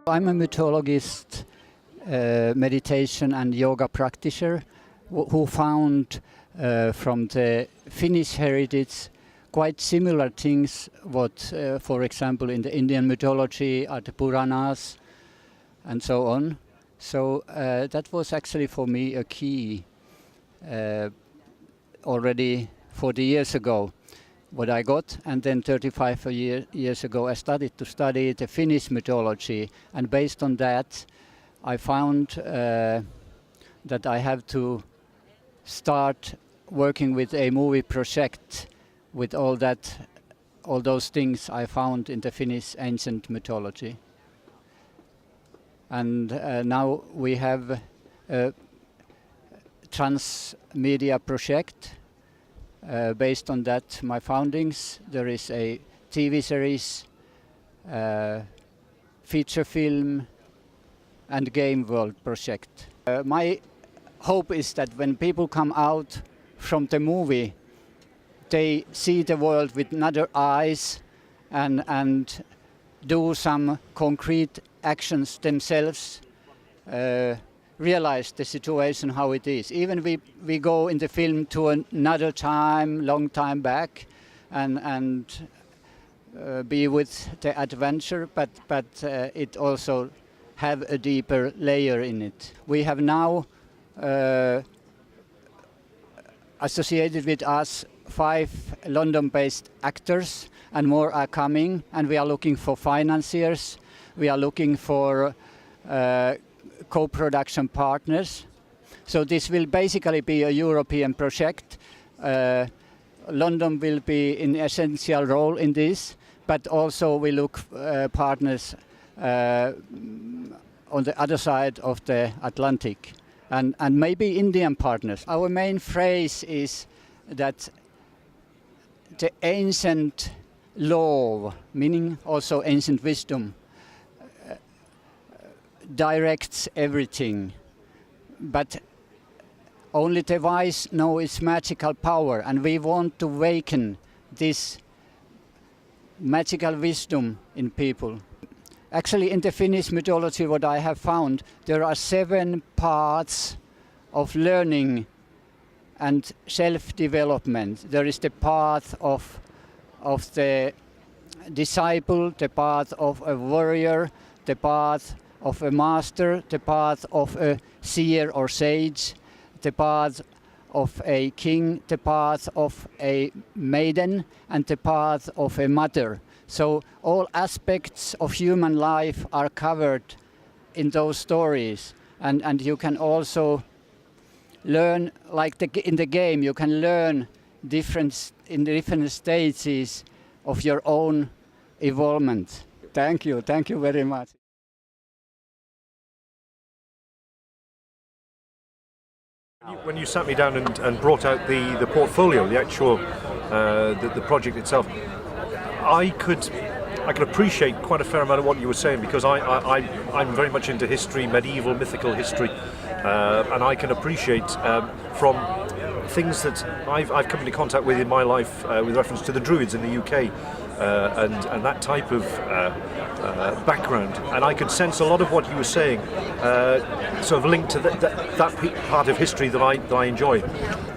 I'm a mythologist, meditation and yoga practitioner who found from the Finnish heritage quite similar things what, for example, in the Indian mythology are the Puranas and so on. So that was actually for me a key already 40 years ago what I got, and then 35 years ago I started to study the Finnish mythology, and based on that I found that I have to start working with a movie project with all those things I found in the Finnish ancient mythology. And now we have a transmedia project. Based on that, my foundings, there is a TV series, feature film, and game world project. My hope is that when people come out from the movie, they see the world with another eyes and do some concrete actions themselves, realize the situation how it is. Even we go in the film to another time, long time back, and be with the adventure, but it also have a deeper layer in it. We have now associated with us 5 London-based actors, and more are coming, and we are looking for financiers. We are looking for co-production partners. So this will basically be a European project. London will be an essential role in this, but also we look partners on the other side of the Atlantic, and maybe Indian partners. Our main phrase is that the ancient law, meaning also ancient wisdom, directs everything, but only the wise know its magical power, and we want to awaken this magical wisdom in people. Actually, in the Finnish mythology, what I have found, there are 7 paths of learning and self-development. There is the path of the disciple, the path of a warrior, the path of a master, the path of a seer or sage, the path of a king, the path of a maiden, and the path of a mother. So all aspects of human life are covered in those stories, and you can also learn, like in the game, you can learn in different stages of your own evolvement. Thank you very much. When you sat me down and brought out the portfolio, the actual the project itself, I could appreciate quite a fair amount of what you were saying, because I'm very much into history, medieval, mythical history, and I can appreciate from things that I've come into contact with in my life with reference to the Druids in the UK and that type of background, and I could sense a lot of what you were saying sort of linked to that part of history that I enjoy.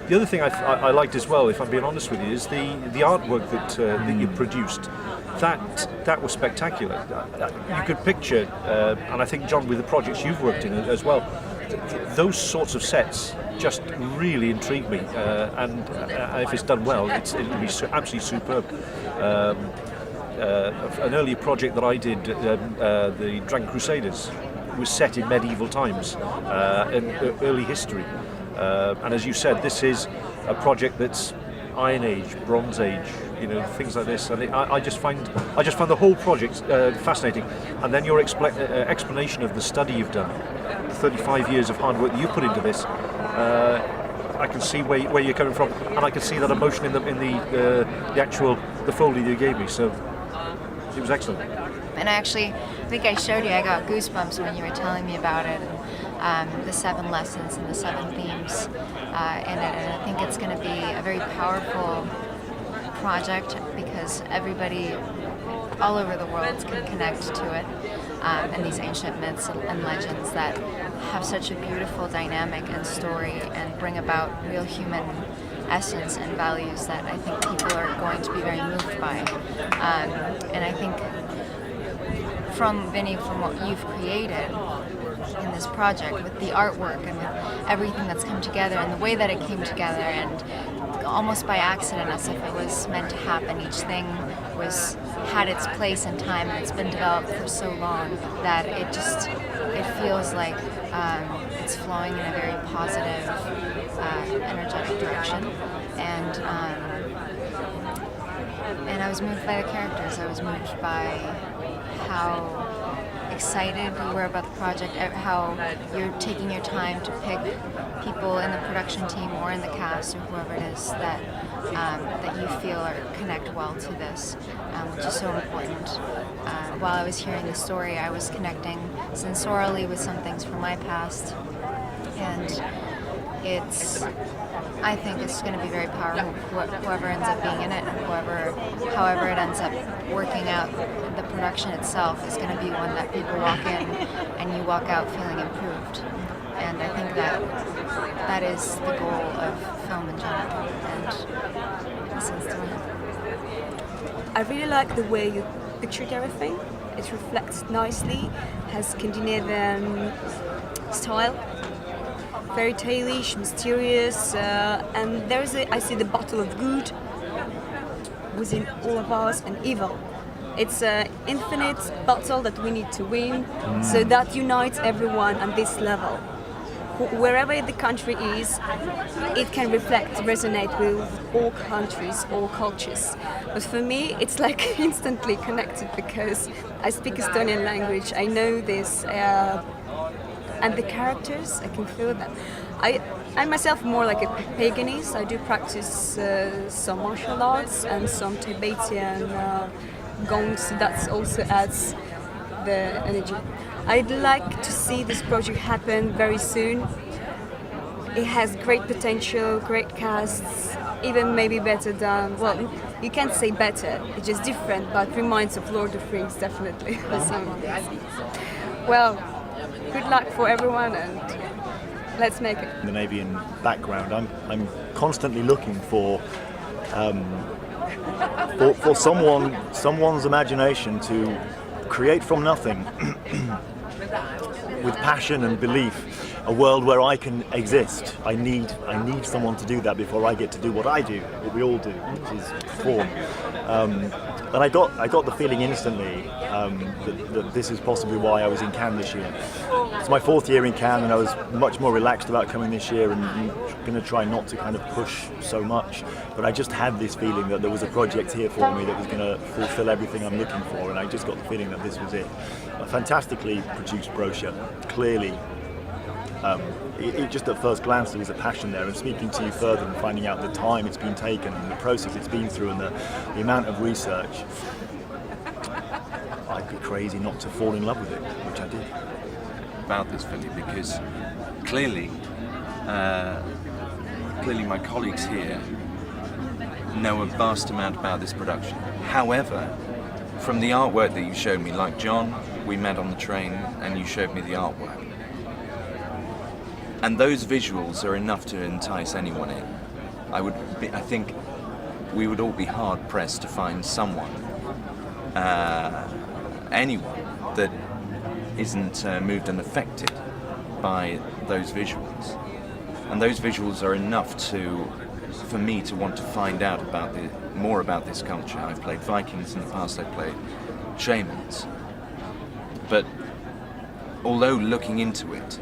The other thing I liked as well, if I'm being honest with you, is the artwork that you produced. That was spectacular. You could picture, and I think, John, with the projects you've worked in as well, those sorts of sets just really intrigue me, and if it's done well, it'll be absolutely superb. An earlier project that I did, the Dragon Crusaders, was set in medieval times, in early history, and as you said, this is a project that's Iron Age, Bronze Age, things like this, and I just find the whole project fascinating. And then your explanation of the study you've done, 35 years of hard work that you put into this, I can see where you're coming from, and I can see that emotion in the actual folio you gave me. So it was excellent. And I think I showed you, I got goosebumps when you were telling me about it, and the 7 lessons and the 7 themes in it. And I think it's going to be a very powerful project because everybody all over the world can connect to it. and these ancient myths and legends that have such a beautiful dynamic and story and bring about real human essence and values that I think people are going to be very moved by. And I think from Vinny, from what you've created in this project, with the artwork and with everything that's come together and the way that it came together, and almost by accident, as if it was meant to happen, each thing had its place and time, and it's been developed for so long that it feels like it's flowing in a very positive, energetic direction. And I was moved by the characters. I was moved by how excited you were about the project, how you're taking your time to pick people in the production team or in the cast or whoever it is that you feel connect well to this, which is so important. While I was hearing the story, I was connecting sensorially with some things from my past, and I think it's going to be very powerful. Whoever ends up being in it, and however it ends up working out, the production itself is going to be one that people walk in and you walk out feeling improved. And I think that is the goal of film in general, and this is doing it. I really like the way you pictured everything. It reflects nicely, has Scandinavian style. Very tale-ish, mysterious, and I see the battle of good within all of us and evil. It's an infinite battle that we need to win, so that unites everyone on this level. Wherever the country is, it can resonate with all countries, all cultures. But for me, it's like instantly connected because I speak Estonian language, I know this. And the characters, I can feel them. I myself more like a paganist. I do practice some martial arts and some Tibetan gongs. That also adds the energy. I'd like to see this project happen very soon. It has great potential, great casts, even maybe better than, well, you can't say better, it's just different, but reminds of Lord of the Rings, definitely. Well, good luck for everyone, and let's make it. The Navian background, I'm constantly looking for someone's imagination to create from nothing, with passion and belief, a world where I can exist. I need someone to do that before I get to do what I do, what we all do, which is perform. And I got the feeling instantly that this is possibly why I was in Cannes this year. It's my 4th year in Cannes, and I was much more relaxed about coming this year and going to try not to kind of push so much. But I just had this feeling that there was a project here for me that was going to fulfill everything I'm looking for, and I just got the feeling that this was it. A fantastically produced brochure, clearly. It just at first glance there was a passion there, and speaking to you further and finding out the time it's been taken and the process it's been through and the amount of research, I'd be crazy not to fall in love with it, which I did. About this, Veli, because clearly my colleagues here know a vast amount about this production. However, from the artwork that you showed me, like John, we met on the train and you showed me the artwork. And those visuals are enough to entice anyone in. I think we would all be hard pressed to find someone, anyone, that isn't moved and affected by those visuals. And those visuals are enough for me to want to find out more about this culture. I've played Vikings in the past, I've played shamans. But although looking into it,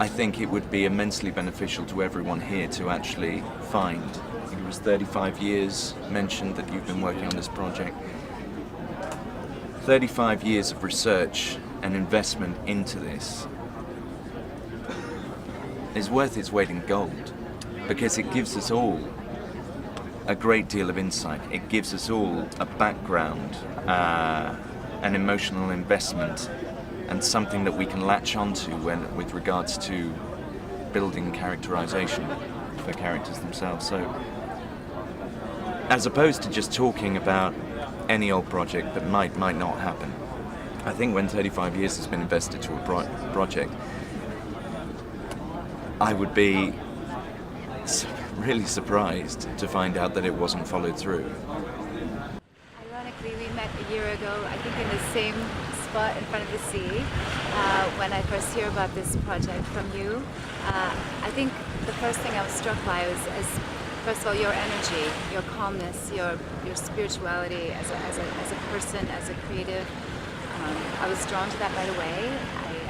I think it would be immensely beneficial to everyone here to actually find. I think it was 35 years mentioned that you've been working on this project. 35 years of research and investment into this is worth its weight in gold, because it gives us all a great deal of insight. It gives us all a background, an emotional investment, and something that we can latch onto with regards to building characterization for characters themselves. So, as opposed to just talking about any old project that might not happen, I think when 35 years has been invested to a project, I would be really surprised to find out that it wasn't followed through. Ironically, we met a year ago, I think in the same spot in front of the sea, when I first hear about this project from you. I think the first thing I was struck by was, first of all, your energy, your calmness, your spirituality as a person, as a creative. I was drawn to that right away.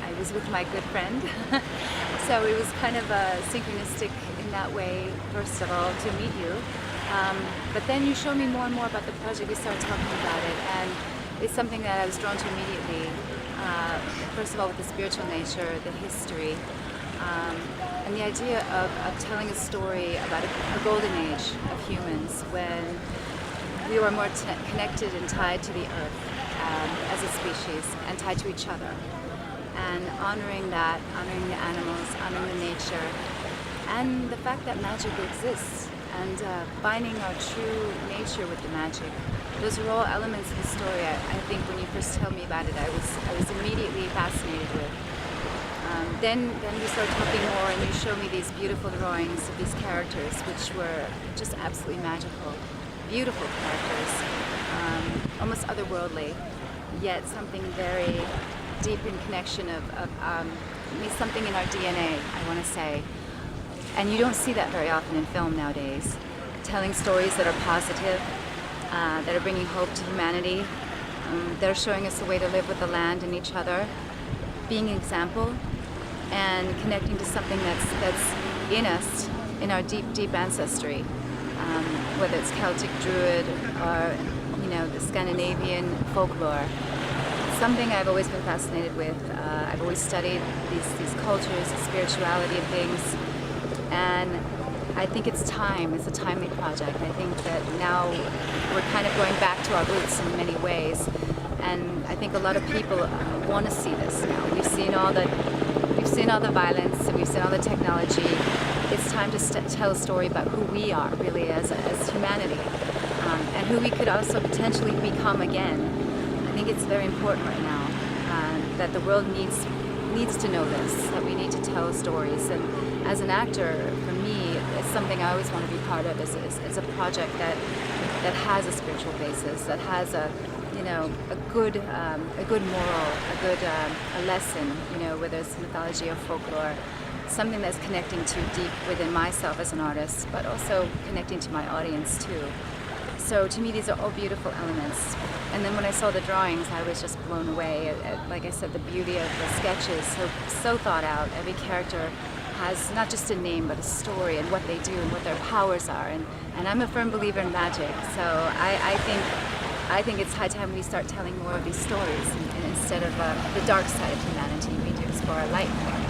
I was with my good friend, so it was kind of synchronistic in that way, first of all, to meet you. But then you showed me more and more about the project. We started talking about it, and it's something that I was drawn to immediately. First of all, with the spiritual nature, the history, and the idea of telling a story about a golden age of humans when we were more connected and tied to the earth as a species and tied to each other. And honoring that, honoring the animals, honoring the nature, and the fact that magic exists, and finding our true nature with the magic. Those are all elements of the story. I think when you first told me about it, I was immediately fascinated with. Then we started talking more, and you showed me these beautiful drawings of these characters, which were just absolutely magical, beautiful characters, almost otherworldly, yet something very deep in connection of something in our DNA, I want to say. And you don't see that very often in film nowadays. Telling stories that are positive, that are bringing hope to humanity, that are showing us a way to live with the land and each other, being an example, and connecting to something that's in us, in our deep ancestry, whether it's Celtic Druid or the Scandinavian folklore. Something I've always been fascinated with. I've always studied these cultures, the spirituality of things, and I think it's time. It's a timely project. I think that now we're kind of going back to our roots in many ways, and I think a lot of people want to see this now. We've seen all the violence, and we've seen all the technology. It's time to tell a story about who we are, really, as humanity, and who we could also potentially become again. I think it's very important right now that the world needs to know this, that we need to tell stories. And as an actor, for me, it's something I always want to be part of. Is a project that has a spiritual basis, that has a good moral, a lesson. Whether it's mythology or folklore, something that's connecting to deep within myself as an artist, but also connecting to my audience too. So to me, these are all beautiful elements. And then when I saw the drawings, I was just blown away at, like I said, the beauty of the sketches, so thought out. Every character has not just a name, but a story and what they do and what their powers are. And I'm a firm believer in magic, so I think it's high time we start telling more of these stories, and instead of the dark side of humanity, we need to explore our light more.